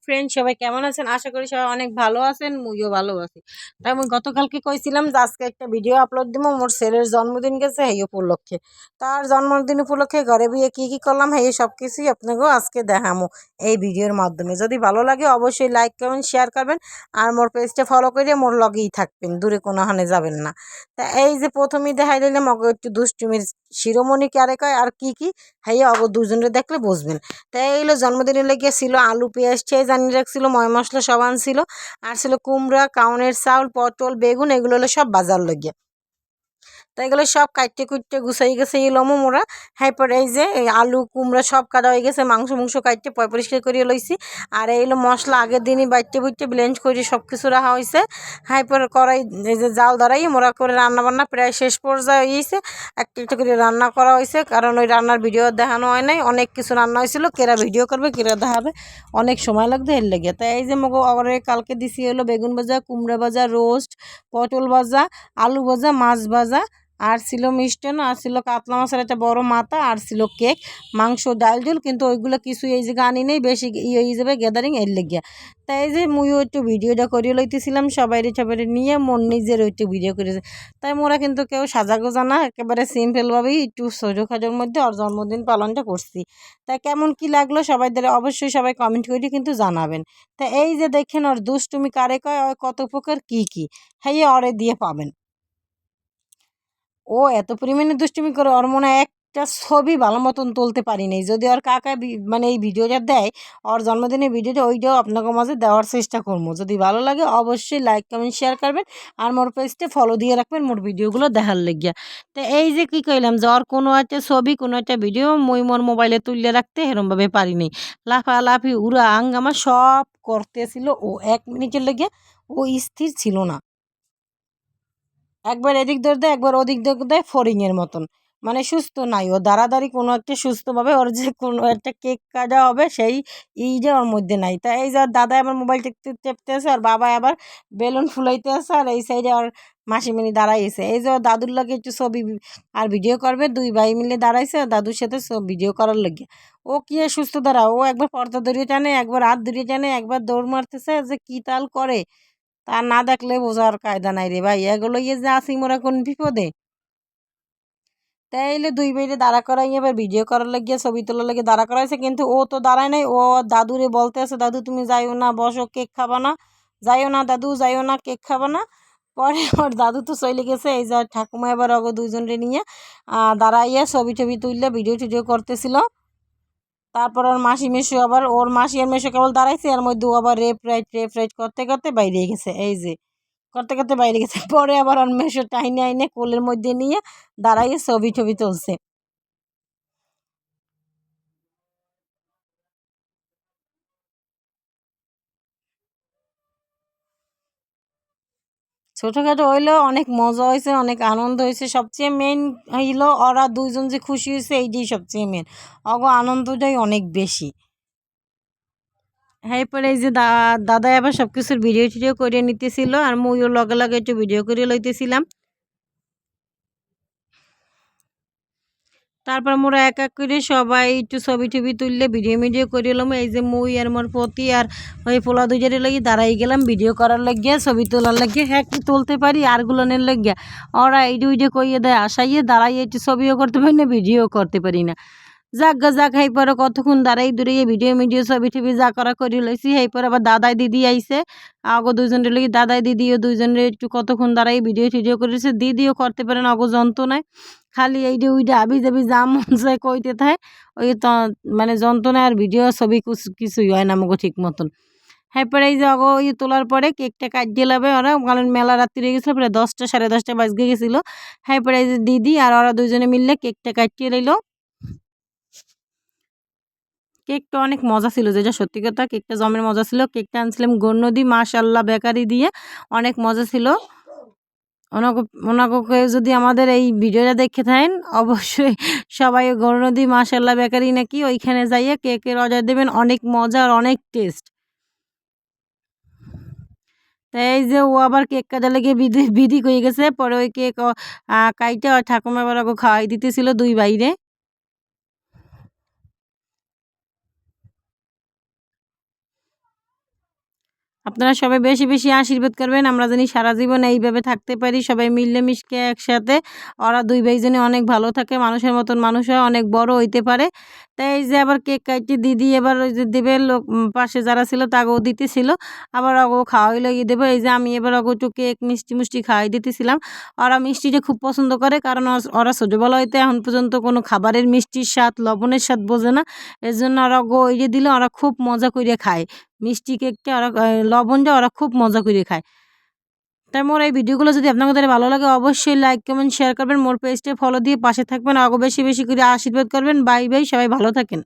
Friend সবাই কেমন আছেন? আশা করি সবাই অনেক ভালো আছেন, মুইও ভালো আছি। তাই আমি গতকালকে কইছিলাম যে আজকে একটা ভিডিও আপলোড দিব মোর ছেলের জন্মদিন গেছে এই উপলক্ষে। তার জন্মদিন উপলক্ষে ঘরে বিয়ে কি করলাম এই সব কিছুই আপনাকেও আজকে দেখামো এই ভিডিওর মাধ্যমে। যদি ভালো লাগে অবশ্যই লাইক করবেন, শেয়ার করবেন আর মোর পেজটা ফলো করে মোর লগেই থাকবেন, দূরে কোনো হানে যাবেন না। তা এই যে প্রথমেই দেখাই দিলাম অগ একটু দুষ্টুমির শিরোমণি কারে কয় আর কি হাইয়া অগ দুজনে দেখলে বুঝবেন। তাই এইগুলো জন্মদিনে লেগে ছিল আলু পেঁয়াজ খেয়ে জানিয়ে রাখছিল, ময় মশলা সব আনছিল, আর ছিল কুমড়া, কাউনের চাউল, পটল, বেগুন, এগুলো হলো সব বাজার লইয়া। তো এগুলো সব কাটতে কুটতে গুছাই গেছে লমো মোড়া। পরে এই যে এই আলু কুমড়া সব কাটা হয়ে গেছে, মাংস কাটতে পরিষ্কার করিয়ে লইছি। আর এইগুলো মশলা আগের দিনই বাইটে বুটতে ব্লেন্ড করে সব কিছু রাখা হয়েছে। পরে কড়াই এই যে জাল দাঁড়াই মোড়া করে রান্না বান্না প্রায় শেষ পর্যায়ে হয়েছে। একটা করে রান্না করা হয়েছে, কারণ ওই রান্নার ভিডিও দেখানো হয় নাই। অনেক কিছু রান্না হয়েছিল, কেরা ভিডিও করবে কেরা দেখাবে, অনেক সময় লাগবে এর লেগে। তাই এই যে মগো অগরে কালকে দিছি হলো বেগুন ভাজা, কুমড়া ভাজা, রোস্ট, পটল ভাজা, আলু ভাজা, মাছ ভাজা, আর ছিল মিষ্টান্ন, আর ছিল কাতলা মাছের একটা বড় মাথা, আর ছিল কেক, মাংস, ডাল ঝোল। কিন্তু ওইগুলো কিছু এই জায়গা আনি নেই, বেশি হয়ে যাবে গ্যাদারিং এর লেগিয়া। তাই এই যে মুইও একটু ভিডিওটা করিয়ে লইতেছিলাম, সবাই নিয়ে মন নিজের একটু ভিডিও করেছে। তাই মোরা কিন্তু কেউ সাজাগোজা না, একেবারে সিম্পলভাবেই একটু ছোটোখাটোর মধ্যে ওর জন্মদিন পালনটা করছি। তাই কেমন কি লাগলো সবাইদের অবশ্যই সবাই কমেন্ট করে কিন্তু জানাবেন। তা এই যে দেখেন ওর দুষ্টুমি কারে কয়, ওর কত প্রকার কি হ্যাঁ ওরে দিয়ে পাবেন। ও এত পরিমাণে দুষ্টুমি করে ওর মনে হয় একটা ছবি ভালো মতন তুলতে পারি নাই। যদি ওর কাকা মানে এই ভিডিওটা দেয়, ওর জন্মদিনের ভিডিওটা, ওইটাও আপনাদের মাঝে দেওয়ার চেষ্টা করবো। যদি ভালো লাগে অবশ্যই লাইক কমেন্ট শেয়ার করবেন, আর মোর পেজটা ফলো দিয়ে রাখবেন মোর ভিডিওগুলো দেখার লেগিয়া। তো এই যে কি কইলাম যে ওর কোনো একটা ছবি কোনো একটা ভিডিও মই মোর মোবাইলে তুললে রাখতে এরমভাবে পারি নাই। লাফালাফি উড়া হাঙ্গামা সব করতেছিল ও, 1 মিনিটের লেগে ও স্থির ছিল না। একবার এদিক দৌড় দেয়, একবার ওদিক দৌড় দেয়, ফড়িংয়ের মতন। মানে সুস্থ নাই ও, দাঁড়াদাঁড়ি কোনো একটা সুস্থভাবে ওর যে কোনো একটা কেক কাটা হবে সেই যে ওর মধ্যে নাই। তা এই যে ওর দাদা আবার মোবাইল টেপতে আছে, আর বাবা আবার বেলুন ফুলাইতে আছে, আর এই সাইডে আর মাসিমণি দাঁড়াইছে। এই যে ওর দাদুর লাগে একটু ছবি আর ভিডিও করবে, দুই ভাই মিলে দাঁড়াইছে আর দাদুর সাথে ভিডিও করার লাগে। ও কি আর সুস্থ দাঁড়া, ও একবার পর্দা ধরিয়ে টানে, একবার হাত ধরিয়ে টানে, একবার দৌড় মারতেছে, যে কি তাল করে তা না দেখলে বোঝার কায়দা নাই রে ভাই। এগুলো যে আসি মোরা কোন বিপদে। তাইলে দুই বাইরে দাঁড়া করাই এবার ভিডিও করার লাগিয়ে ছবি তোলার লাগে দাঁড়া করাইছে, কিন্তু ও তো দাঁড়ায় নাই। ও দাদুরে বলতে আছে, দাদু তুমি যাইও না, বসো, কেক খাবা না, যাইও না দাদু, যাইও না, কেক খাবা না। পরে ওর দাদু তো চলে গেছে। এই যে ঠাকুমা এবার অগো দুইজনরে নিয়ে দাঁড়াইয়া ছবি টবি তুললে ভিডিও টিডিও করতেছিল। তারপর ওর মাসি মেশো আবার, ওর মাসি আর মেশো কেবল দাঁড়াইছে, এর মধ্যে আবার রেপ রাইট করতে করতে বাইরে গেছে। এই যে করতে করতে বাইরে গেছে। পরে আবার ওর মেশো টাইনে আইনে কোলের মধ্যে নিয়ে দাঁড়াইয়ে ছবি টবি তুলছে। ছোটখাটো হইলেও অনেক মজা হয়েছে, অনেক আনন্দ হয়েছে। সবচেয়ে মেন হইলো ওরা দুইজন যে খুশি হয়েছে এইটাই সবচেয়ে মেন। অগ আনন্দটাই অনেক বেশি। এরপরে এই যে দাদা আবার সব কিছুর ভিডিও টিডিও করে নিতেছিল, আর মুইও লগে লগে একটু ভিডিও করে লইতেছিলাম। তারপর মোরা এক এক করে সবাই একটু ছবি টবি তুললে ভিডিও মিডিও করে এলাম। এই যে মুই আর মোর পতি আর ওই পোলা দুজারে লাগি দাঁড়াই গেলাম ভিডিও করার লাগিয়া, ছবি তোলার লাগিয়ে। হ্যাঁ কি তুলতে পারি আর গুলোনের লাগিয়া ওরা এইডি উইডে কইয়ে দেয়, আসাইয়ে দাঁড়াইয়ে একটু ছবিও করতে পারি না, ভিডিও করতে পারি না। যাক গা যাক, হেই পরে কতক্ষণ দাঁড়াই দূরিয়ে ভিডিও মিডিও ছবি টবি যা করা করি লইছি। হেই পরে আবার দাদাই দিদি আইছে, আগো দুইজনের লাগি দাদাই দিদিও দুইজনের একটু কতক্ষণ দাঁড়াই ভিডিও টিডিও করেছে। দিদিও করতে পারে না, অগো যন্ত্রণায় খালি এইডে উইডে আবি যাবি যা মন চায় কইতে থায়। ওই তো মানে যন্ত্রণায় আর ভিডিও ছবি কিছুই হয় না আমাকে ঠিক মতন। এরপরে এই যে অগো তোলার পরে কেকটা কাটিয়ে লাবে ওরা, কারণ মেলা রাত্রি হয়ে গেছিলো, প্রায় 10টা 10:30 বাজে গেছিলো। এরপরে এই যে দিদি আর ওরা দুইজনে মিললে কেকটা কাটিয়ে লইলো। কেকটা অনেক মজা ছিল, যেটা সত্যি কথা, কেকটা জমের মজা ছিল। কেকটা আনছিলাম গৌরনদী মাশাআল্লাহ বেকারি দিয়ে, অনেক মজা ছিল। ওনাকে যদি আমাদের এই ভিডিওটা দেখে থাকেন অবশ্যই সবাই গৌরনদী মাশাআল্লাহ বেকারি নাকি ওইখানে যাইয়ে কেকের অর্ডার দেবেন, অনেক মজা আর অনেক টেস্ট। তাই এই যে ও আবার কেক কাটা লেগে বিধি বিধি হয়ে গেছে। পরে ওই কেক কাইটা আর ঠাকুমা আবার ওকে খাওয়াই দিতেছিল দুই বাইরে। আপনারা সবাই বেশি বেশি আশীর্বাদ করবেন, আমরা জানি সারা জীবন এইভাবে থাকতে পারি, সবাই মিলেমিশে একসাথে। ওরা 2 ভাই জানি অনেক ভালো থাকে, মানুষের মতন মানুষ হয়, অনেক বড় হইতে পারে। তাই এই যে আবার কেক কাইটে দিদি এবার ওই যে দিবে লোক, পাশে যারা ছিল তাকেও দিতেছিল, আবার ওগো খাওয়াই লাগিয়ে দেবো। এই যে আমি এবার ওগো একটু কেক মিষ্টি খাওয়াই দিতেছিলাম। ওরা মিষ্টিটা খুব পছন্দ করে, কারণ ওরা ছোটোবেলা হইতে এখন পর্যন্ত কোনো খাবারের মিষ্টির স্বাদ, লবণের স্বাদ বোঝে না। এর জন্য ওরা ওগো ওই যে দিলে ওরা খুব মজা করে খায়। মিষ্টি কেকটা ওরা লবণটা ওরা খুব মজা করে খায়। তাই মোর এই ভিডিওগুলো যদি আপনাদের ভালো লাগে অবশ্যই লাইক, কমেন্ট, শেয়ার করবেন। মোর পেজটা ফলো দিয়ে পাশে থাকবেন। আরও বেশি বেশি করে আশীর্বাদ করবেন। বাই বাই, সবাই ভালো থাকেন।